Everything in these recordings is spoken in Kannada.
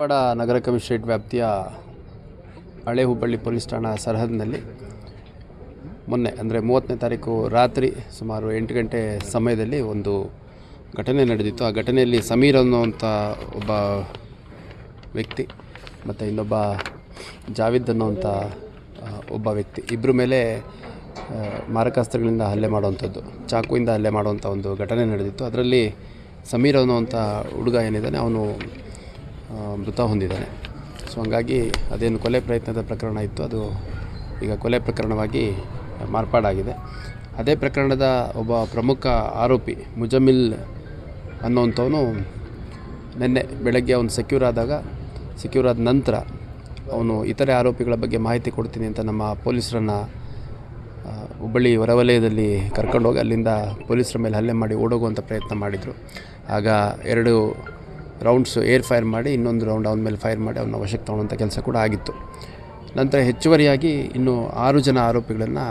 ಧಾರವಾಡ ನಗರ ಕಮಿಷನರೇಟ್ ವ್ಯಾಪ್ತಿಯ ಹಳೆ ಹುಬ್ಬಳ್ಳಿ ಪೊಲೀಸ್ ಠಾಣಾ ಸರಹದ್ದಿನಲ್ಲಿ ಮೊನ್ನೆ ಅಂದರೆ 30ನೇ ತಾರೀಕು ರಾತ್ರಿ ಸುಮಾರು 8 ಗಂಟೆ ಸಮಯದಲ್ಲಿ ಒಂದು ಘಟನೆ ನಡೆದಿತ್ತು. ಆ ಘಟನೆಯಲ್ಲಿ ಸಮೀರ್ ಅನ್ನುವಂಥ ಒಬ್ಬ ವ್ಯಕ್ತಿ ಮತ್ತು ಇನ್ನೊಬ್ಬ ಜಾವಿದ್ ಅನ್ನುವಂಥ ಒಬ್ಬ ವ್ಯಕ್ತಿ ಇಬ್ಬರ ಮೇಲೆ ಮಾರಕಾಸ್ತ್ರಗಳಿಂದ ಹಲ್ಲೆ ಮಾಡುವಂಥದ್ದು, ಚಾಕುವಿಂದ ಹಲ್ಲೆ ಮಾಡುವಂಥ ಒಂದು ಘಟನೆ ನಡೆದಿತ್ತು. ಅದರಲ್ಲಿ ಸಮೀರ್ ಅನ್ನುವಂಥ ಹುಡುಗ ಏನಿದ್ದಾನೆ ಅವನು ಮೃತ ಹೊಂದಿದ್ದಾನೆ. ಸೊ ಹಂಗಾಗಿ ಅದೇನು ಕೊಲೆ ಪ್ರಯತ್ನದ ಪ್ರಕರಣ ಇತ್ತು ಅದು ಈಗ ಕೊಲೆ ಪ್ರಕರಣವಾಗಿ ಮಾರ್ಪಾಡಾಗಿದೆ. ಅದೇ ಪ್ರಕರಣದ ಒಬ್ಬ ಪ್ರಮುಖ ಆರೋಪಿ ಮುಜಮಿಲ್ ಅನ್ನೋವಂಥವನು ನಿನ್ನೆ ಬೆಳಗ್ಗೆ ಅವನು ಸೆಕ್ಯೂರ್ ಆದ ನಂತರ ಅವನು ಇತರೆ ಆರೋಪಿಗಳ ಬಗ್ಗೆ ಮಾಹಿತಿ ಕೊಡ್ತೀನಿ ಅಂತ ನಮ್ಮ ಪೊಲೀಸರನ್ನು ಹುಬ್ಬಳ್ಳಿ ಹೊರವಲಯದಲ್ಲಿ ಕರ್ಕೊಂಡೋಗಿ ಅಲ್ಲಿಂದ ಪೊಲೀಸರ ಮೇಲೆ ಹಲ್ಲೆ ಮಾಡಿ ಓಡೋಗುವಂಥ ಪ್ರಯತ್ನ ಮಾಡಿದರು. ಆಗ 2 ರೌಂಡ್ಸ್ ಏರ್ ಫೈರ್ ಮಾಡಿ ಇನ್ನೊಂದು ರೌಂಡ್ ಅವನ ಮೇಲೆ ಫೈರ್ ಮಾಡಿ ಅವನ್ನ ವಶಕ್ಕೆ ತೊಗೊಳ್ಳೋಂಥ ಕೆಲಸ ಕೂಡ ಆಗಿತ್ತು. ನಂತರ ಹೆಚ್ಚುವರಿಯಾಗಿ ಇನ್ನೂ 6 ಜನ ಆರೋಪಿಗಳನ್ನು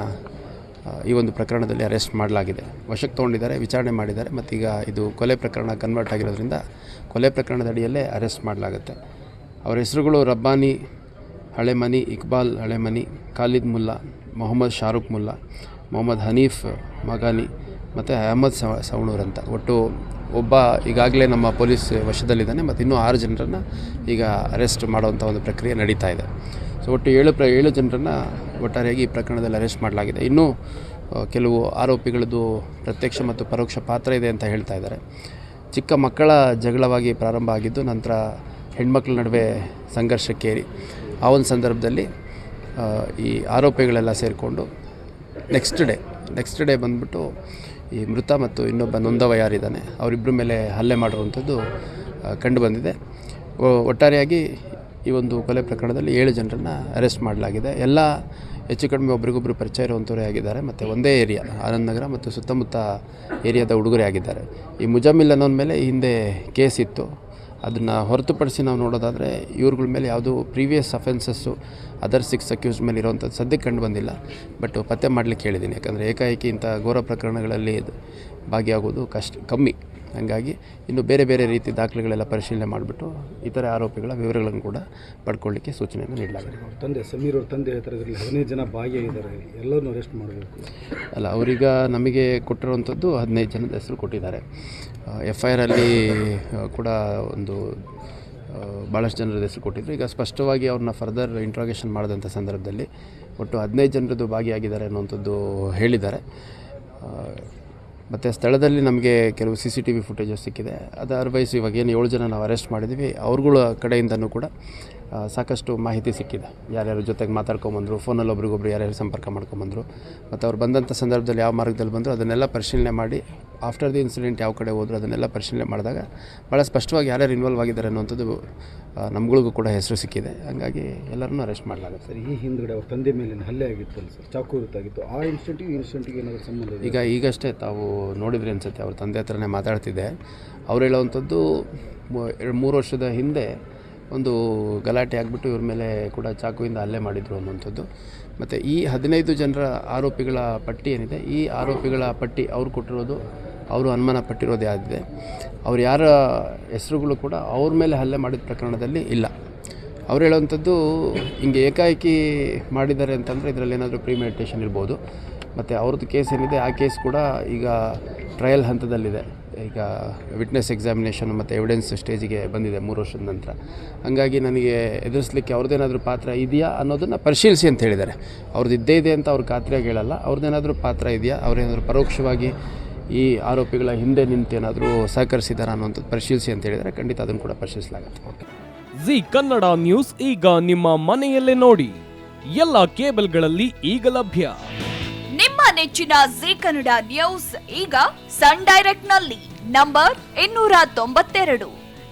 ಈ ಒಂದು ಪ್ರಕರಣದಲ್ಲಿ ಅರೆಸ್ಟ್ ಮಾಡಲಾಗಿದೆ, ವಶಕ್ಕೆ ತೊಗೊಂಡಿದ್ದಾರೆ, ವಿಚಾರಣೆ ಮಾಡಿದ್ದಾರೆ. ಮತ್ತೀಗ ಇದು ಕೊಲೆ ಪ್ರಕರಣ ಕನ್ವರ್ಟ್ ಆಗಿರೋದ್ರಿಂದ ಕೊಲೆ ಪ್ರಕರಣದ ಅಡಿಯಲ್ಲೇ ಅರೆಸ್ಟ್ ಮಾಡಲಾಗುತ್ತೆ. ಅವರ ಹೆಸರುಗಳು ರಬ್ಬಾನಿ ಹಳೆಮನಿ, ಇಕ್ಬಾಲ್ ಹಳೆಮನಿ, ಖಾಲಿದ್ ಮುಲ್ಲಾ, ಮೊಹಮ್ಮದ್ ಶಾರುಖ್ ಮುಲ್ಲಾ, ಮೊಹಮ್ಮದ್ ಹನೀಫ್ ಮಗಾನಿ ಮತ್ತು ಅಹಮದ್ ಸವಣೂರ್ ಅಂತ. ಒಟ್ಟು ಒಬ್ಬ ಈಗಾಗಲೇ ನಮ್ಮ ಪೊಲೀಸ್ ವಶದಲ್ಲಿದ್ದಾನೆ ಮತ್ತು ಇನ್ನೂ 6 ಜನರನ್ನು ಈಗ ಅರೆಸ್ಟ್ ಮಾಡುವಂಥ ಒಂದು ಪ್ರಕ್ರಿಯೆ ನಡೀತಾ ಇದೆ. ಸೊ ಒಟ್ಟು 7 ಜನರನ್ನು ಒಟ್ಟಾರೆಯಾಗಿ ಈ ಪ್ರಕರಣದಲ್ಲಿ ಅರೆಸ್ಟ್ ಮಾಡಲಾಗಿದೆ. ಇನ್ನೂ ಕೆಲವು ಆರೋಪಿಗಳದ್ದು ಪ್ರತ್ಯಕ್ಷ ಮತ್ತು ಪರೋಕ್ಷ ಪಾತ್ರ ಇದೆ ಅಂತ ಹೇಳ್ತಾ ಇದ್ದಾರೆ. ಚಿಕ್ಕ ಮಕ್ಕಳ ಜಗಳವಾಗಿ ಪ್ರಾರಂಭ ಆಗಿದ್ದು ನಂತರ ಹೆಣ್ಮಕ್ಳ ನಡುವೆ ಸಂಘರ್ಷಕ್ಕೇರಿ ಆ ಒಂದು ಸಂದರ್ಭದಲ್ಲಿ ಈ ಆರೋಪಿಗಳೆಲ್ಲ ಸೇರಿಕೊಂಡು ನೆಕ್ಸ್ಟ್ ಡೇ ಬಂದುಬಿಟ್ಟು ಈ ಮೃತ ಮತ್ತು ಇನ್ನೊಬ್ಬ ನೊಂದವ ಯಾರಿದ್ದಾನೆ ಅವರಿಬ್ಬರ ಮೇಲೆ ಹಲ್ಲೆ ಮಾಡಿರುವಂಥದ್ದು ಕಂಡುಬಂದಿದೆ. ಒಟ್ಟಾರೆಯಾಗಿ ಈ ಒಂದು ಕೊಲೆ ಪ್ರಕರಣದಲ್ಲಿ 7 ಜನರನ್ನು ಅರೆಸ್ಟ್ ಮಾಡಲಾಗಿದೆ. ಎಲ್ಲ ಹೆಚ್ಚು ಕಡಿಮೆ ಒಬ್ರಿಗೊಬ್ಬರು ಪರಿಚಯ ಇರುವಂಥವರೇ ಆಗಿದ್ದಾರೆ ಮತ್ತು ಒಂದೇ ಏರಿಯಾ ಆನಂದ್ ನಗರ ಮತ್ತು ಸುತ್ತಮುತ್ತ ಏರಿಯಾದ ಹುಡುಗರೇ ಆಗಿದ್ದಾರೆ. ಈ ಮುಜಮಿಲ್ ಅನ್ನೋನ ಮೇಲೆ ಹಿಂದೆ ಕೇಸ್ ಇತ್ತು. ಅದನ್ನು ಹೊರತುಪಡಿಸಿ ನಾವು ನೋಡೋದಾದರೆ ಇವ್ರಗಳ ಮೇಲೆ ಯಾವುದೂ ಪ್ರೀವಿಯಸ್ ಅಫೆನ್ಸಸ್ಸು ಅದರ್ 6 ಅಕ್ಯೂಸ್ಡ್ ಮೇಲೆ ಇರೋವಂಥದ್ದು ಸದ್ಯಕ್ಕೆ ಕಂಡು ಬಂದಿಲ್ಲ. ಬಟ್ ಪತ್ತೆ ಮಾಡಲಿಕ್ಕೆ ಹೇಳಿದ್ದೀನಿ, ಯಾಕಂದರೆ ಏಕಾಏಕಿ ಇಂಥ ಘೋರ ಪ್ರಕರಣಗಳಲ್ಲಿ ಭಾಗಿಯಾಗೋದು ಕಮ್ಮಿ. ಹಾಗಾಗಿ ಇನ್ನು ಬೇರೆ ರೀತಿ ದಾಖಲೆಗಳೆಲ್ಲ ಪರಿಶೀಲನೆ ಮಾಡಿಬಿಟ್ಟು ಇತರೆ ಆರೋಪಿಗಳ ವಿವರಗಳನ್ನು ಕೂಡ ಪಡ್ಕೊಳ್ಳಿಕ್ಕೆ ಸೂಚನೆಯನ್ನು ನೀಡಲಾಗಿದೆ. ತಂದೆ ಸಮೀರ್ ಅವ್ರ ತಂದೆ ಇದರಲ್ಲಿ 15 ಜನ ಭಾಗಿಯಾಗಿದ್ದಾರೆ, ಎಲ್ಲರನ್ನೂ ಅರೆಸ್ಟ್ ಮಾಡಬೇಕು ಅಲ್ಲ, ಅವರೀಗ ನಮಗೆ ಕೊಟ್ಟಿರುವಂಥದ್ದು 15 ಜನದ ಹೆಸರು ಕೊಟ್ಟಿದ್ದಾರೆ. FIR ಅಲ್ಲಿ ಕೂಡ ಒಂದು ಭಾಳಷ್ಟು ಜನರದ ಹೆಸರು ಕೊಟ್ಟಿದ್ದರು. ಈಗ ಸ್ಪಷ್ಟವಾಗಿ ಅವ್ರನ್ನ ಫರ್ದರ್ ಇಂಟ್ರಾಗೇಷನ್ ಮಾಡಿದಂಥ ಸಂದರ್ಭದಲ್ಲಿ ಒಟ್ಟು 15 ಜನರದ್ದು ಭಾಗಿಯಾಗಿದ್ದಾರೆ ಅನ್ನುವಂಥದ್ದು ಹೇಳಿದ್ದಾರೆ. ಮತ್ತು ಸ್ಥಳದಲ್ಲಿ ನಮಗೆ ಕೆಲವು CCTV ಫುಟೇಜಸ್ ಸಿಕ್ಕಿದೆ. ಅದರ್ವೈಸ್ ಇವಾಗ ಏನು 7 ಜನ ನಾವು ಅರೆಸ್ಟ್ ಮಾಡಿದ್ವಿ ಅವ್ರಗಳ ಕಡೆಯಿಂದನೂ ಕೂಡ ಸಾಕಷ್ಟು ಮಾಹಿತಿ ಸಿಕ್ಕಿದೆ. ಯಾರ್ಯಾರ ಜೊತೆಗೆ ಮಾತಾಡ್ಕೊಂಬಂದರು, ಫೋನಲ್ಲಿ ಒಬ್ರಿಗೊಬ್ರು ಯಾರ್ಯಾರು ಸಂಪರ್ಕ ಮಾಡ್ಕೊಂಬಂದರು ಮತ್ತು ಅವ್ರು ಬಂದಂಥ ಸಂದರ್ಭದಲ್ಲಿ ಯಾವ ಮಾರ್ಗದಲ್ಲಿ ಬಂದರು ಅದನ್ನೆಲ್ಲ ಪರಿಶೀಲನೆ ಮಾಡಿ ಆಫ್ಟರ್ ದಿ ಇನ್ಸಿಡೆಂಟ್ ಯಾವ ಕಡೆ ಹೋದ್ರು ಅದನ್ನೆಲ್ಲ ಪರಿಶೀಲನೆ ಮಾಡಿದಾಗ ಭಾಳ ಸ್ಪಷ್ಟವಾಗಿ ಯಾರ್ಯಾರು ಇನ್ವಾಲ್ವ್ ಆಗಿದ್ದಾರೆ ಅನ್ನುವಂಥದ್ದು ನಮ್ಗಳಿಗೂ ಕೂಡ ಹೆಸರು ಸಿಕ್ಕಿದೆ. ಹಾಗಾಗಿ ಎಲ್ಲರನ್ನೂ ಅರೆಸ್ಟ್ ಮಾಡಲಾಗುತ್ತೆ. ಸರ್, ಈ ಹಿಂದ್ಗಡೆ ಅವ್ರ ತಂದೆ ಮೇಲೆ ಹಲ್ಲೆ ಆಗಿತ್ತು ಸರ್, ಚಾಕು ಇರುತ್ತಾಗಿತ್ತು, ಆ ಇನ್ಸಿಡೆಂಟಿಗೆ ಏನಾದರೂ ಸಂಬಂಧ ಇದೆ? ಈಗಷ್ಟೇ ತಾವು ನೋಡಿದ್ರಿ ಅನ್ಸುತ್ತೆ, ಅವ್ರ ತಂದೆ ಹತ್ರನೇ ಮಾತಾಡ್ತಿದ್ದೆ. ಅವ್ರು ಹೇಳೋವಂಥದ್ದು 3 ವರ್ಷದ ಹಿಂದೆ ಒಂದು ಗಲಾಟೆ ಆಗಿಬಿಟ್ಟು ಇವ್ರ ಮೇಲೆ ಕೂಡ ಚಾಕುವಿಂದ ಹಲ್ಲೆ ಮಾಡಿದರು ಅನ್ನುವಂಥದ್ದು. ಮತ್ತು ಈ 15 ಜನರ ಆರೋಪಿಗಳ ಪಟ್ಟಿ ಏನಿದೆ, ಈ ಆರೋಪಿಗಳ ಪಟ್ಟಿ ಅವ್ರು ಕೊಟ್ಟಿರೋದು, ಅವರು ಅನುಮಾನ ಪಟ್ಟಿರೋದು ಯಾರಿದೆ, ಅವ್ರು ಯಾರ ಹೆಸರುಗಳು ಕೂಡ ಅವ್ರ ಮೇಲೆ ಹಲ್ಲೆ ಮಾಡಿದ ಪ್ರಕರಣದಲ್ಲಿ ಇಲ್ಲ. ಅವ್ರು ಹೇಳೋವಂಥದ್ದು ಹಿಂಗೆ ಏಕಾಏಕಿ ಮಾಡಿದ್ದಾರೆ ಅಂತಂದರೆ ಇದರಲ್ಲಿ ಏನಾದರೂ ಪ್ರಿಮೆಡಿಟೇಷನ್ ಇರ್ಬೋದು. ಮತ್ತು ಅವ್ರದ್ದು ಕೇಸ್ ಏನಿದೆ ಆ ಕೇಸ್ ಕೂಡ ಈಗ ಟ್ರಯಲ್ ಹಂತದಲ್ಲಿದೆ. ಈಗ ವಿಟ್ನೆಸ್ ಎಕ್ಸಾಮಿನೇಷನ್ ಮತ್ತು ಎವಿಡೆನ್ಸ್ ಸ್ಟೇಜಿಗೆ ಬಂದಿದೆ 3 ವರ್ಷದ ನಂತರ. ಹಾಗಾಗಿ ನನಗೆ ಎದುರಿಸಲಿಕ್ಕೆ ಅವ್ರದ್ದೇನಾದರೂ ಪಾತ್ರ ಇದೆಯಾ ಅನ್ನೋದನ್ನು ಪರಿಶೀಲಿಸಿ ಅಂತ ಹೇಳಿದ್ದಾರೆ. ಅವ್ರದ್ದು ಇದ್ದೇ ಇದೆ ಅಂತ ಅವ್ರು ಖಾತ್ರಿಯಾಗಿ ಹೇಳಲ್ಲ. ಅವ್ರದ್ದೇನಾದರೂ ಪಾತ್ರ ಇದೆಯಾ, ಅವ್ರೇನಾದರೂ ಪರೋಕ್ಷವಾಗಿ ಈ ಆರೋಪಿಗಳ ಹಿಂದೆ ನಿಂತೇನಾದರೂ ಸಹಕರಿಸಿದಾರ ಅನ್ನೋಂಥದ್ದು ಪರಿಶೀಲಿಸಿ ಅಂತ ಹೇಳಿದರೆ ಖಂಡಿತ ಅದನ್ನು ಕೂಡ ಪರಿಶೀಲಿಸಲಾಗುತ್ತೆ. ಜಿ ಕನ್ನಡ ನ್ಯೂಸ್ ಈಗ ನಿಮ್ಮ ಮನೆಯಲ್ಲೇ ನೋಡಿ, ಎಲ್ಲ ಕೇಬಲ್ಗಳಲ್ಲಿ ಈಗ ಲಭ್ಯ. ನಿಮ್ಮ ನೆಚ್ಚಿನ ಜಿ ಕನ್ನಡ ನ್ಯೂಸ್ ಈಗ ಸನ್ ಡೈರೆಕ್ಟ್ ನಲ್ಲಿ number 292,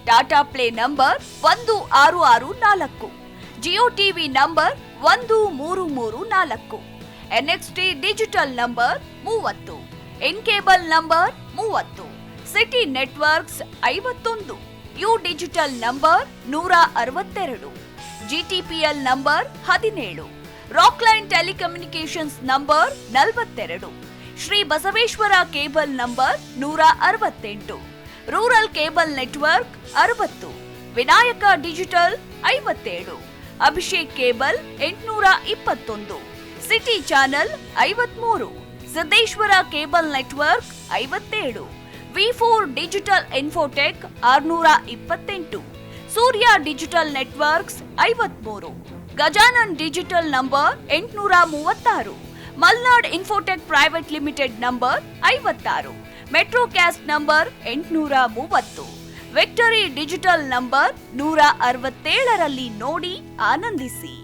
Tata play number 1664, Jio TV number 1334, NXT digital number 30, in cable number 30, city networks 51, U digital number 162, GTPL number 17, Rockline telecommunications number 42, Shri Basaveshwara cable number 168, rural cable network 60, Vinayaka digital 57, Abhishek cable 821, city channel 53, Siddeshwara cable network 57, V4 digital Infotech 628, Surya digital networks 53, Gajanan digital number 836, Malnad Infotech private limited number 56, Metrocast number 830, Victory Digital number 167ರಲ್ಲಿ ನೋಡಿ ಆನಂದಿಸಿ.